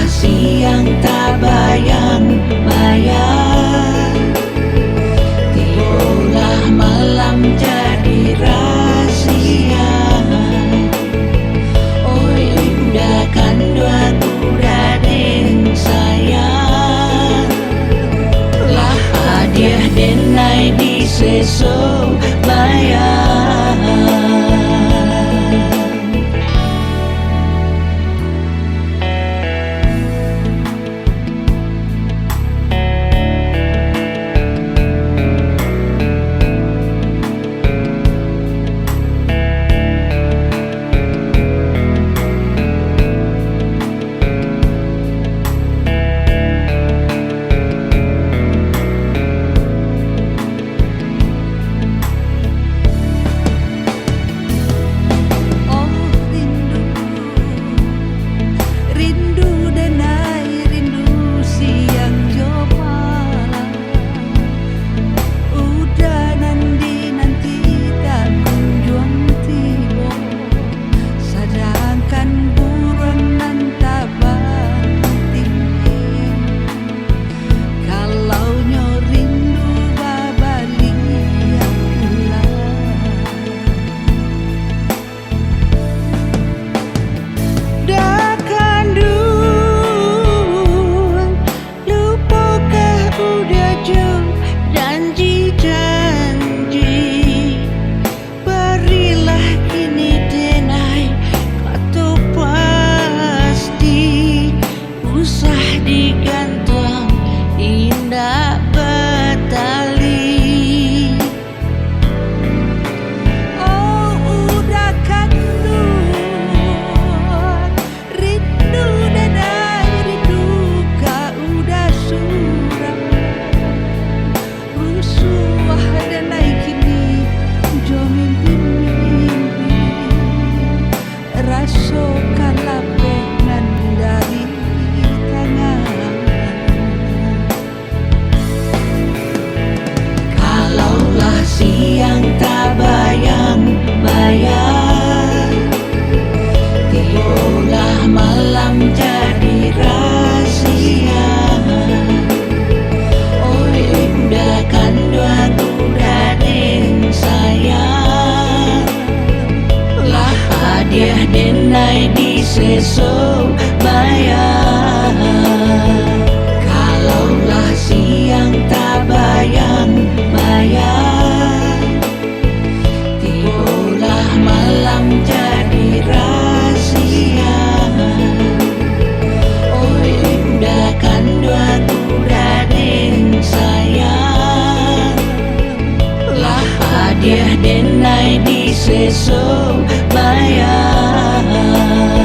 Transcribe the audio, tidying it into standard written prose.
Siang tak bayang-bayang, tibalah malam jadi rahasia. Oi udakan dua kuda den sayang, lah hadiah denai di sesok bayang. Digantung indah betali. Oh udah kandung rindu denai rindu kau udah suram rusuh denai kini jo mimpi-mimpi rasakan lapengan dari siang tak bayang-bayang, tibalah malam jadi rahasia. Oi udakan dua kuda den sayang, lah hadiah denai di sesok bayang. Kalaulah siang tak bayang-bayang, tibalah malam jadi rahasia. Oi udakan dua kuda den sayang, lah hadiah denai di sesok bayang.